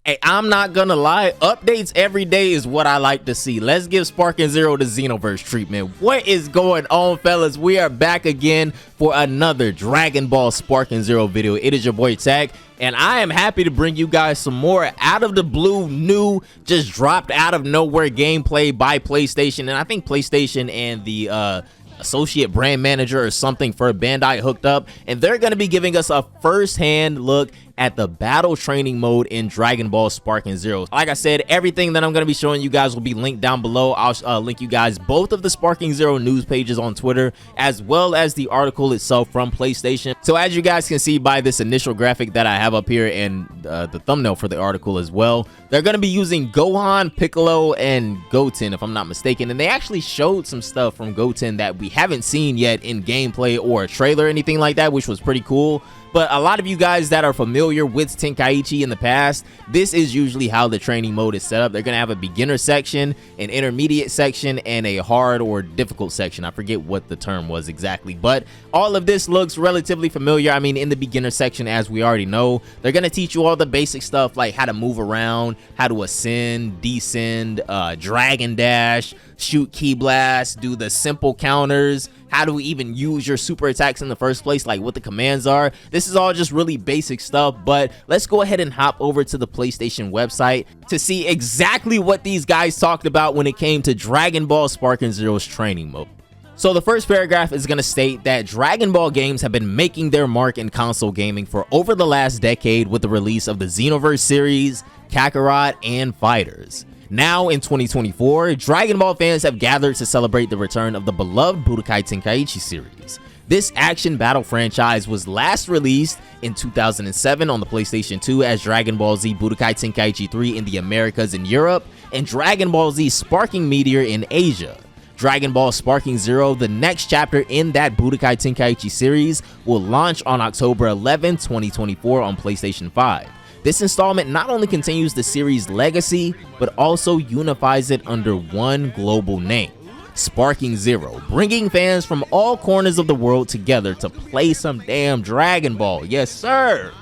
Hey, I'm not gonna lie, updates every day is what I like to see. Let's give Sparking Zero the Xenoverse treatment. What is going on, fellas? We are back again for another Dragon Ball Sparking Zero video. It is your boy Tag, and I am happy to bring you guys some more out of the blue, new, just dropped out of nowhere gameplay by PlayStation. And I think PlayStation and the associate brand manager or something for Bandai hooked up, and they're going to be giving us a first-hand look at the battle training mode in Dragon Ball Sparking Zero. Like I said, everything that I'm going to be showing you guys will be linked down below. I'll link you guys both of the Sparking Zero news pages on Twitter, as well as the article itself from PlayStation. So as you guys can see by this initial graphic that I have up here and the thumbnail for the article as well, they're going to be using Gohan, Piccolo, and Goten, if I'm not mistaken. And they actually showed some stuff from Goten that we haven't seen yet in gameplay or a trailer or anything like that, which was pretty cool. But a lot of you guys that are familiar with Tenkaichi in the past, this is usually how the training mode is set up. They're going to have a beginner section, an intermediate section, and a hard or difficult section. I forget what the term was exactly, but all of this looks relatively familiar. I mean, in the beginner section, as we already know, they're going to teach you all the basic stuff like how to move around, how to ascend, descend, dragon dash, shoot ki blast, do the simple counters, how to even use your super attacks in the first place, like what the commands are. This is all just really basic stuff, but let's go ahead and hop over to the PlayStation website to see exactly what these guys talked about when it came to Dragon Ball Sparking Zero's training mode. So the first paragraph is going to state that Dragon Ball games have been making their mark in console gaming for over the last decade with the release of the Xenoverse series, Kakarot, and Fighters. Now in 2024, Dragon Ball fans have gathered to celebrate the return of the beloved Budokai Tenkaichi series. This action battle franchise was last released in 2007 on the PlayStation 2 as Dragon Ball Z Budokai Tenkaichi 3 in the Americas and Europe, and Dragon Ball Z Sparking Meteor in Asia. Dragon Ball Sparking Zero, the next chapter in that Budokai Tenkaichi series, will launch on October 11, 2024 on PlayStation 5. This installment not only continues the series' legacy, but also unifies it under one global name, Sparking Zero, bringing fans from all corners of the world together to play some damn Dragon Ball. Yes, sir!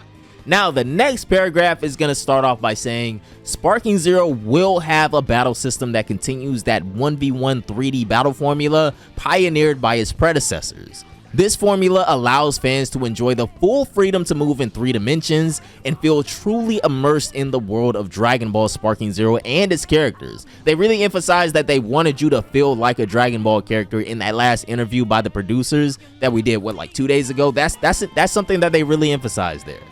Now, the next paragraph is going to start off by saying, Sparking Zero will have a battle system that continues that 1v1 3D battle formula pioneered by its predecessors. This formula allows fans to enjoy the full freedom to move in 3 dimensions and feel truly immersed in the world of Dragon Ball Sparking Zero and its characters. They really emphasize that they wanted you to feel like a Dragon Ball character in that last interview by the producers that we did, what, like 2 days ago? That's something that they really emphasized there.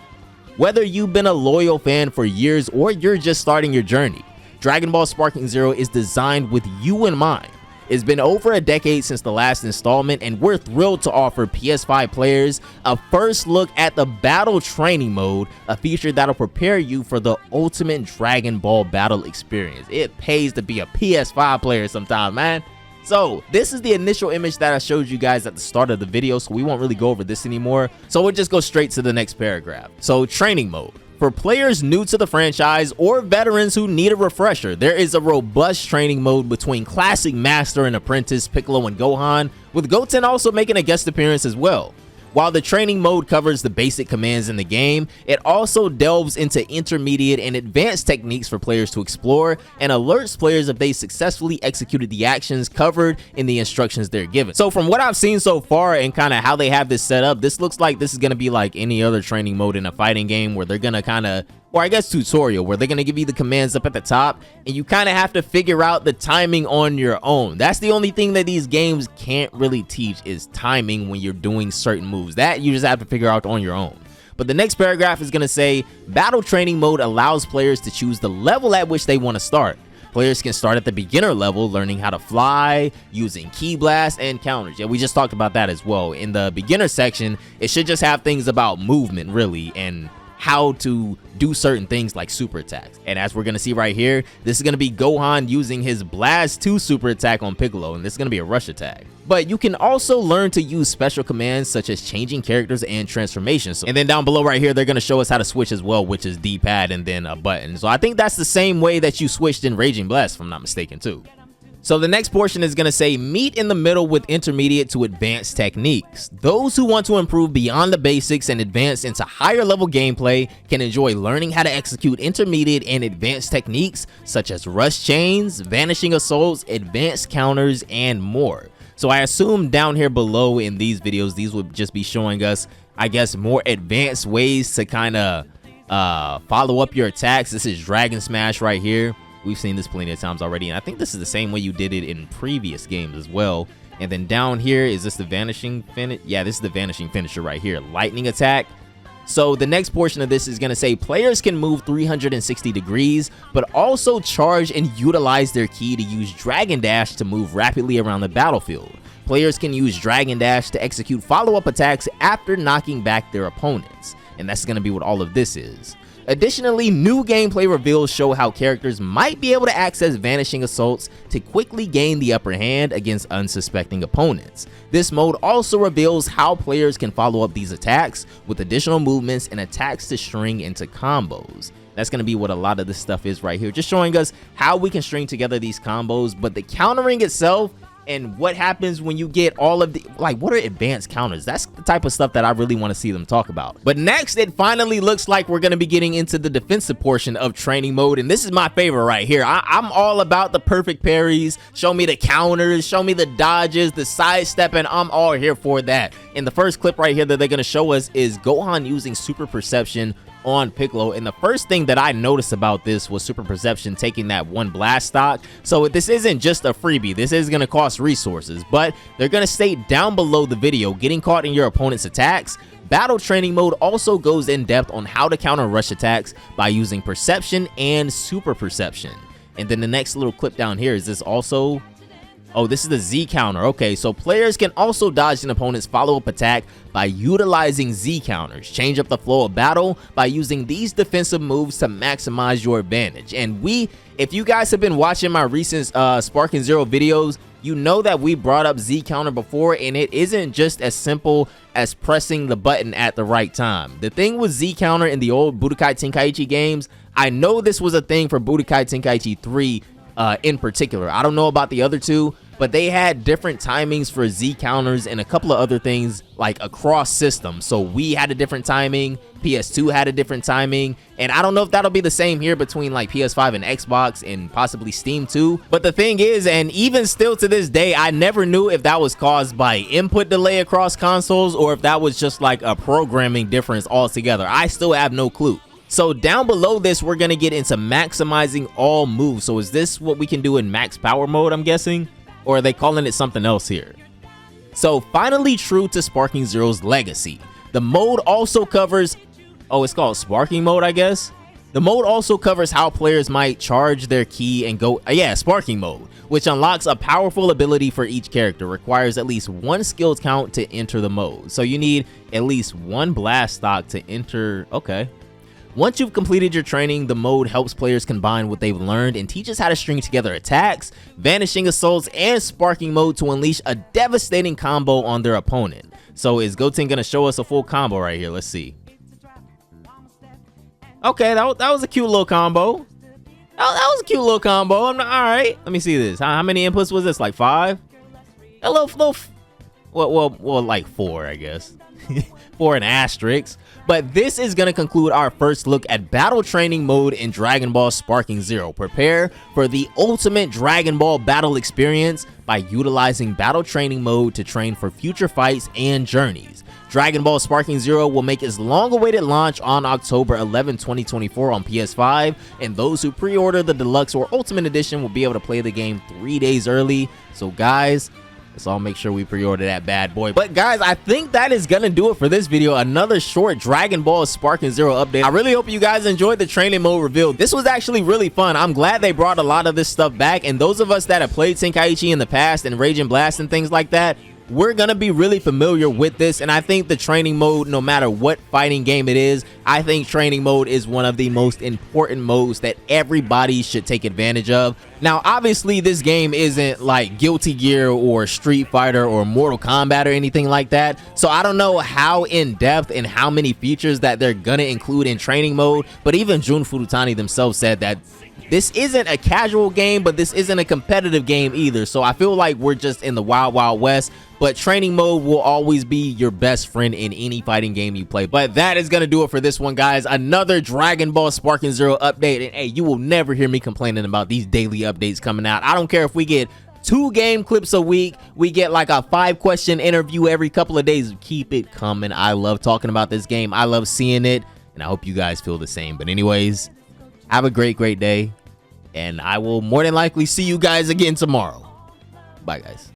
Whether you've been a loyal fan for years or you're just starting your journey, Dragon Ball Sparking Zero is designed with you in mind. It's been over a decade since the last installment, and we're thrilled to offer PS5 players a first look at the battle training mode, a feature that'll prepare you for the ultimate Dragon Ball battle experience. It pays to be a PS5 player sometimes, man. So this is the initial image that I showed you guys at the start of the video, so we won't really go over this anymore. So we'll just go straight to the next paragraph. So training mode. For players new to the franchise or veterans who need a refresher, there is a robust training mode between classic master and apprentice Piccolo and Gohan, with Goten also making a guest appearance as well. While the training mode covers the basic commands in the game, it also delves into intermediate and advanced techniques for players to explore and alerts players if they successfully executed the actions covered in the instructions they're given. So from what I've seen so far and kind of how they have this set up, this looks like this is going to be like any other training mode in a fighting game where they're going to kind of, or I guess tutorial, where they're going to give you the commands up at the top and you kind of have to figure out the timing on your own. That's the only thing that these games can't really teach, is timing when you're doing certain moves. That you just have to figure out on your own. But the next paragraph is going to say, battle training mode allows players to choose the level at which they want to start. Players can start at the beginner level, learning how to fly, using ki blast and counters. Yeah, we just talked about that as well. In the beginner section, it should just have things about movement, really, and how to do certain things like super attacks. And as we're going to see right here, this is going to be Gohan using his Blast 2 super attack on Piccolo, and this is going to be a rush attack. But you can also learn to use special commands such as changing characters and transformations. And then down below right here, they're going to show us how to switch as well, which is D-pad and then a button. So I think that's the same way that you switched in Raging Blast, if I'm not mistaken, too. So the next portion is going to say meet in the middle with intermediate to advanced techniques. Those who want to improve beyond the basics and advance into higher level gameplay can enjoy learning how to execute intermediate and advanced techniques such as rush chains, vanishing assaults, advanced counters, and more. So I assume down here below in these videos, these would just be showing us, I guess, more advanced ways to kind of follow up your attacks. This is Dragon Smash right here. We've seen this plenty of times already, and I think this is the same way you did it in previous games as well. And then down here, is this the vanishing finish? Yeah, this is the vanishing finisher right here, lightning attack. So the next portion of this is going to say players can move 360 degrees, but also charge and utilize their ki to use Dragon Dash to move rapidly around the battlefield. Players can use Dragon Dash to execute follow-up attacks after knocking back their opponents. And that's going to be what all of this is. Additionally, new gameplay reveals show how characters might be able to access vanishing assaults to quickly gain the upper hand against unsuspecting opponents. This mode also reveals how players can follow up these attacks with additional movements and attacks to string into combos. That's going to be what a lot of this stuff is right here, just showing us how we can string together these combos, but the countering itself and what happens when you get all of the, like, what are advanced counters? That's the type of stuff that I really want to see them talk about. But next, it finally looks like we're going to be getting into the defensive portion of training mode, and this is my favorite right here. I'm all about the perfect parries. Show me the counters, show me the dodges, the sidestepping. I'm all here for that. And the first clip right here that they're going to show us is Gohan using super perception on Piccolo, and the first thing that I noticed about this was super perception taking that one blast stock. So this isn't just a freebie, this is going to cost resources, but they're going to state down below the video, getting caught in your opponent's attacks. Battle training mode also goes in depth on how to counter rush attacks by using perception and super perception. And then the next little clip down here is this also, oh, this is the Z counter. Okay, so players can also dodge an opponent's follow-up attack by utilizing Z counters. Change up the flow of battle by using these defensive moves to maximize your advantage. And if you guys have been watching my recent Sparking Zero videos, you know that we brought up Z counter before, and it isn't just as simple as pressing the button at the right time. The thing with Z counter in the old Budokai Tenkaichi games, I know this was a thing for Budokai Tenkaichi 3 in particular. I don't know about the other two, but they had different timings for Z counters and a couple of other things like across systems. So we had a different timing, PS2 had a different timing, and I don't know if that'll be the same here between like PS5 and Xbox and possibly Steam too. But the thing is, and even still to this day, I never knew if that was caused by input delay across consoles or if that was just like a programming difference altogether. I still have no clue. So down below this, we're going to get into maximizing all moves. So is this what we can do in max power mode, I'm guessing? Or are they calling it something else here? So finally, true to Sparking Zero's legacy, the mode also covers, oh, it's called Sparking mode, I guess. The mode also covers how players might charge their ki and go, Sparking mode, which unlocks a powerful ability for each character. Requires at least one skill count to enter the mode. So you need at least one blast stock to enter. Okay. Once you've completed your training, the mode helps players combine what they've learned and teaches how to string together attacks, vanishing assaults, and sparking mode to unleash a devastating combo on their opponent. So is Goten gonna show us a full combo right here? Let's see. Okay, that was a cute little combo. That was a cute little combo. All right. Let me see this. How many inputs was this? Like 5? A little. Well, like 4, I guess. 4 and asterisk. But this is going to conclude our first look at battle training mode in Dragon Ball Sparking Zero. Prepare for the ultimate Dragon Ball battle experience by utilizing battle training mode to train for future fights and journeys. Dragon Ball Sparking Zero will make its long-awaited launch on October 11, 2024 on PS5, and those who pre-order the Deluxe or Ultimate Edition will be able to play the game 3 days early. So guys, let's all make sure we pre-order that bad boy. But guys, I think that is gonna do it for this video. Another short Dragon Ball Sparking Zero update. I really hope you guys enjoyed the training mode reveal. This was actually really fun. I'm glad they brought a lot of this stuff back, and those of us that have played Tenkaichi in the past and Rage and Blast and things like that, we're gonna be really familiar with this. And I think the training mode, no matter what fighting game it is, I think training mode is one of the most important modes that everybody should take advantage of. Now, obviously, this game isn't like Guilty Gear or Street Fighter or Mortal Kombat or anything like that. So I don't know how in depth and how many features that they're gonna include in training mode. But even Jun Furutani themselves said that this isn't a casual game, but this isn't a competitive game either. So I feel like we're just in the wild, wild west. But training mode will always be your best friend in any fighting game you play. But that is going to do it for this one, guys. Another Dragon Ball Sparking Zero update. And hey, you will never hear me complaining about these daily updates coming out. I don't care if we get 2 game clips a week, we get like a 5-question interview every couple of days. Keep it coming. I love talking about this game. I love seeing it. And I hope you guys feel the same. But anyways, have a great day. And I will more than likely see you guys again tomorrow. Bye, guys.